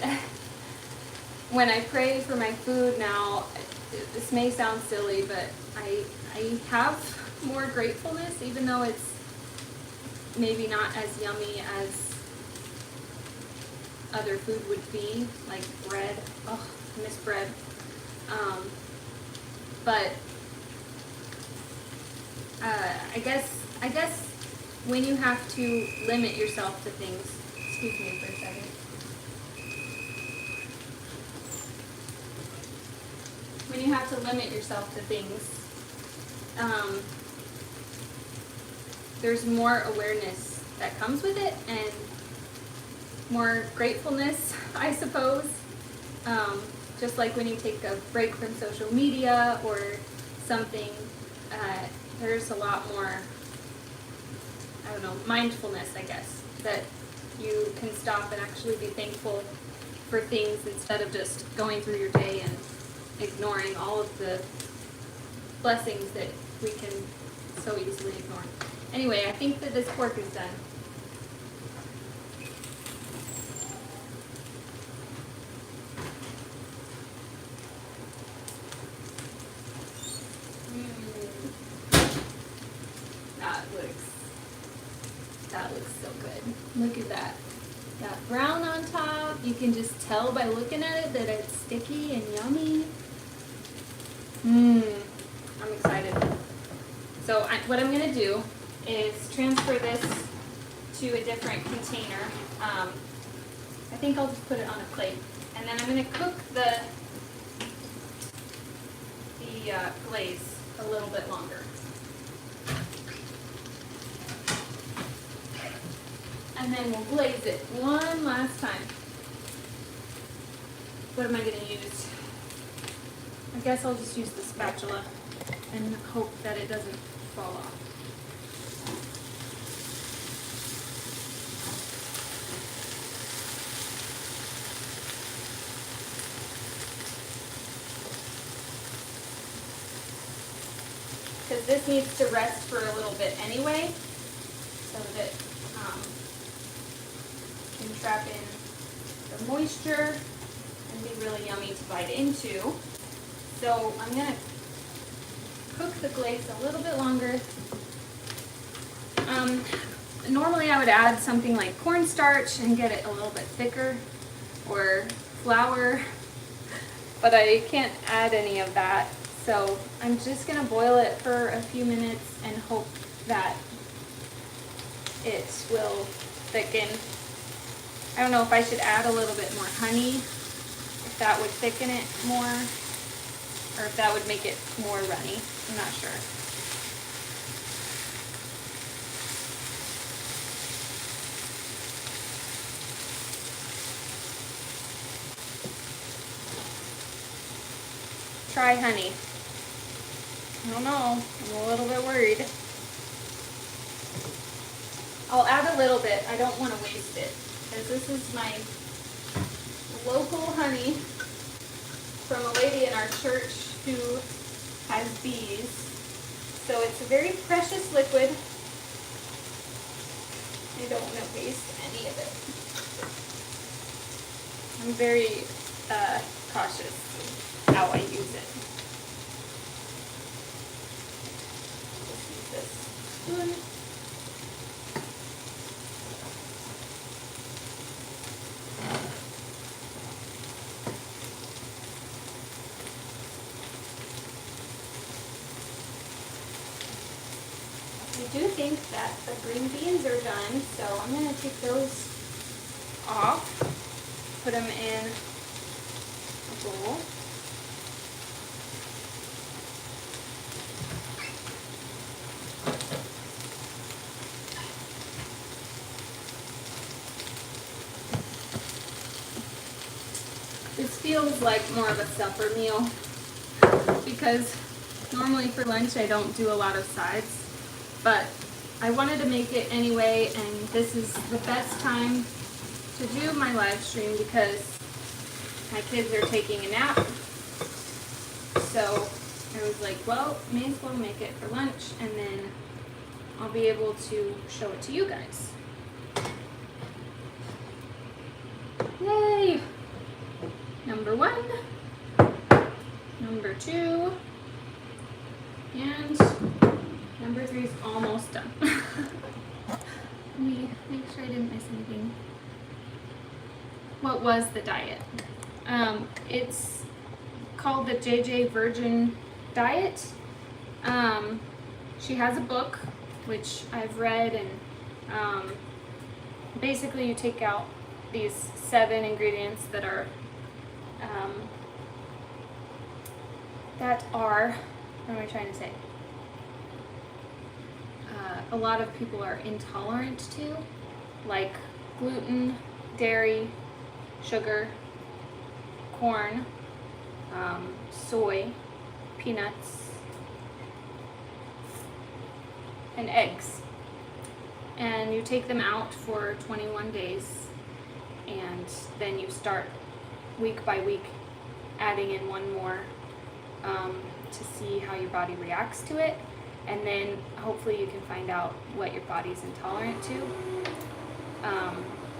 when I pray for my food now, this may sound silly, but I have more gratefulness, even though it's maybe not as yummy as other food would be, like bread. Oh, I miss bread. But I guess when you have to limit yourself to things, excuse me for a second. When you have to limit yourself to things, there's more awareness that comes with it, and more gratefulness, I suppose. Just like when you take a break from social media or something, there's a lot more, I don't know, mindfulness, I guess, that you can stop and actually be thankful for things instead of just going through your day and ignoring all of the blessings that we can so easily ignore. Anyway, I think that this pork is done. That looks so good. Look at that. Got brown on top. You can just tell by looking at it that it's sticky and yummy. I'm excited. So what I'm going to do is transfer this to a different container. I think I'll just put it on a plate. And then I'm going to cook the glaze a little bit longer. And then we'll glaze it one last time. What am I going to use? I guess I'll just use the spatula and hope that it doesn't fall off. Because this needs to rest for a little bit anyway, so that can trap in the moisture and be really yummy to bite into. So I'm going to cook the glaze a little bit longer. Normally I would add something like cornstarch and get it a little bit thicker, or flour, but I can't add any of that. So I'm just going to boil it for a few minutes and hope that it will thicken. I don't know if I should add a little bit more honey, if that would thicken it more, or if that would make it more runny. I'm not sure. Try honey. I don't know, I'm a little bit worried. I'll add a little bit, I don't want to waste it, because this is my local honey from a lady in our church who has bees. So it's a very precious liquid. I don't want to waste any of it. I'm very cautious how I use it. Just use this spoon. think that the green beans are done, so I'm going to take those off, put them in a bowl. This feels like more of a supper meal because normally for lunch I don't do a lot of sides, but I wanted to make it anyway, and this is the best time to do my live stream because my kids are taking a nap. So I was like, well, may as well make it for lunch, and then I'll be able to show it to you guys. Yay! Number 1, number 2, and number 3 is almost done. Let me make sure I didn't miss anything. What was the diet? It's called the JJ Virgin Diet. She has a book, which I've read, and basically you take out these 7 ingredients that are what am I trying to say? A lot of people are intolerant to, like gluten, dairy, sugar, corn, soy, peanuts, and eggs. And you take them out for 21 days, and then you start week by week adding in one more to see how your body reacts to it, and then hopefully you can find out what your body's intolerant to.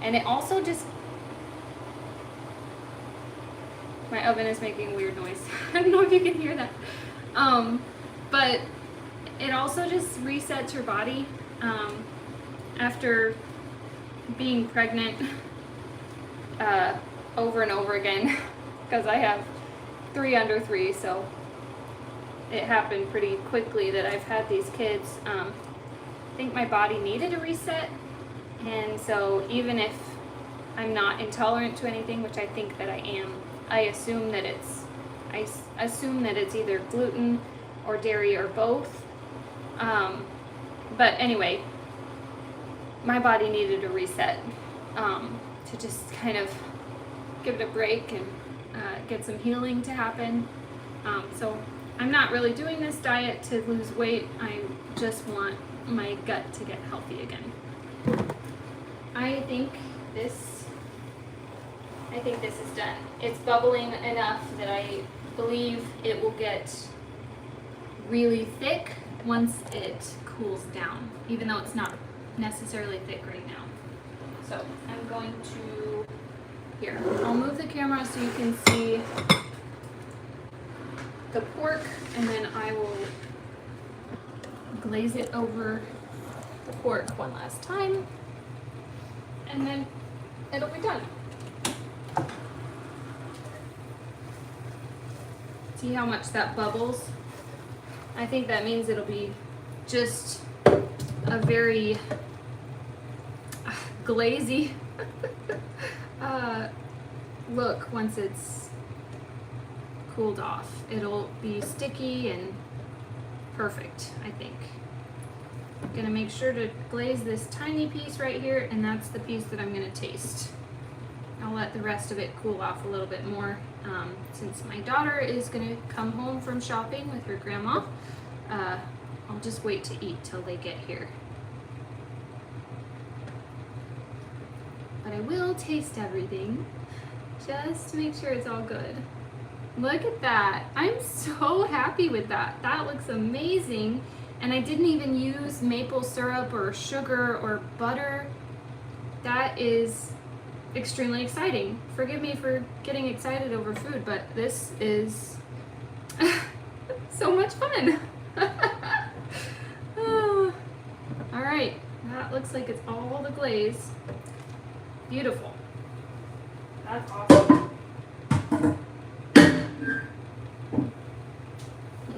And it also just, my oven is making a weird noise. I don't know if you can hear that. But it also just resets your body after being pregnant over and over again, because I have 3 under 3, so it happened pretty quickly that I've had these kids. I think my body needed a reset, and so even if I'm not intolerant to anything, which I think that I am, I assume that it's either gluten or dairy or both. But anyway, my body needed a reset to just kind of give it a break and get some healing to happen. So I'm not really doing this diet to lose weight. I just want my gut to get healthy again. I think this is done. It's bubbling enough that I believe it will get really thick once it cools down, even though it's not necessarily thick right now. So I'm going to, here, I'll move the camera so you can see the pork, and then I will glaze it over the pork one last time, and then it'll be done. See how much that bubbles? I think that means it'll be just a very glazy look once it's cooled off. It'll be sticky and perfect, I think. I'm gonna make sure to glaze this tiny piece right here, and that's the piece that I'm gonna taste. I'll let the rest of it cool off a little bit more since my daughter is gonna come home from shopping with her grandma. I'll just wait to eat till they get here. But I will taste everything just to make sure it's all good. Look at that. I'm so happy with that. That looks amazing. And I didn't even use maple syrup or sugar or butter. That is extremely exciting. Forgive me for getting excited over food, but this is so much fun. All right, that looks like it's all the glaze. Beautiful. That's awesome.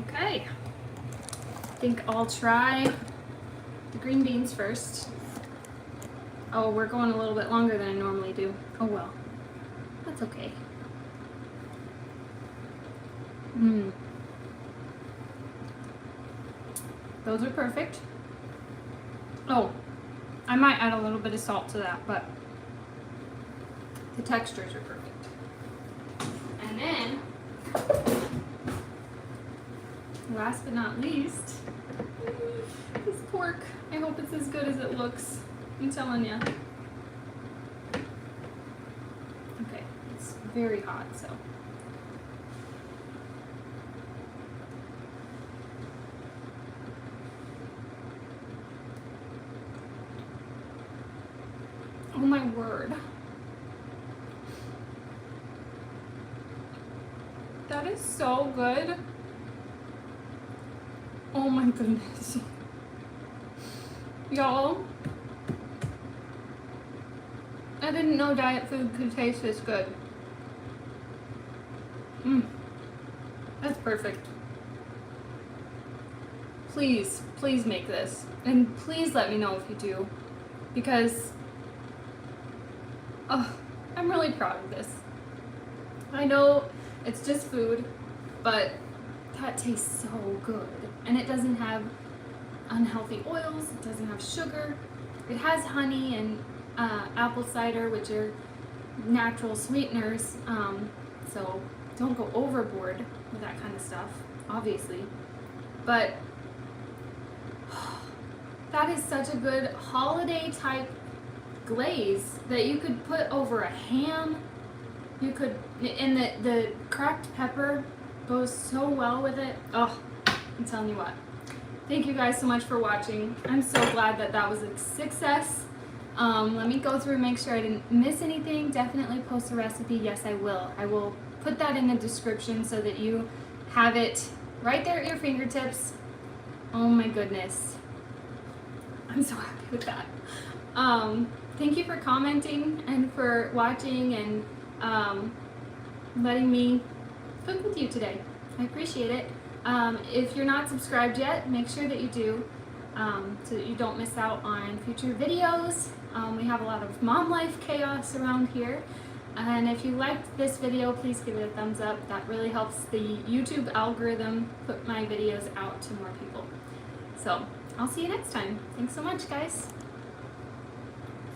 Okay, I think I'll try the green beans first. Oh, we're going a little bit longer than I normally do. Oh well, that's okay. Those are perfect. Oh, I might add a little bit of salt to that, but the textures are perfect. And then, last but not least, this pork. I hope it's as good as it looks. I'm telling you. Okay, it's very hot, so. Oh my word. That is so good. Oh my goodness. Y'all, I didn't know diet food could taste this good. That's perfect. Please, please make this. And please let me know if you do. Because, oh, I'm really proud of this. I know it's just food, but that tastes so good. And it doesn't have unhealthy oils, it doesn't have sugar. It has honey and apple cider, which are natural sweeteners. So don't go overboard with that kind of stuff, obviously. But that is such a good holiday type glaze that you could put over a ham. You could, and the cracked pepper goes so well with it. Oh, I'm telling you what. Thank you guys so much for watching. I'm so glad that that was a success. Let me go through and make sure I didn't miss anything. Definitely post a recipe. Yes, I will. I will put that in the description so that you have it right there at your fingertips. Oh my goodness. I'm so happy with that. Thank you for commenting and for watching and letting me cook with you today. I appreciate it. If you're not subscribed yet, make sure that you do so that you don't miss out on future videos. We have a lot of mom life chaos around here. And if you liked this video, please give it a thumbs up. That really helps the YouTube algorithm put my videos out to more people. So I'll see you next time. Thanks so much, guys.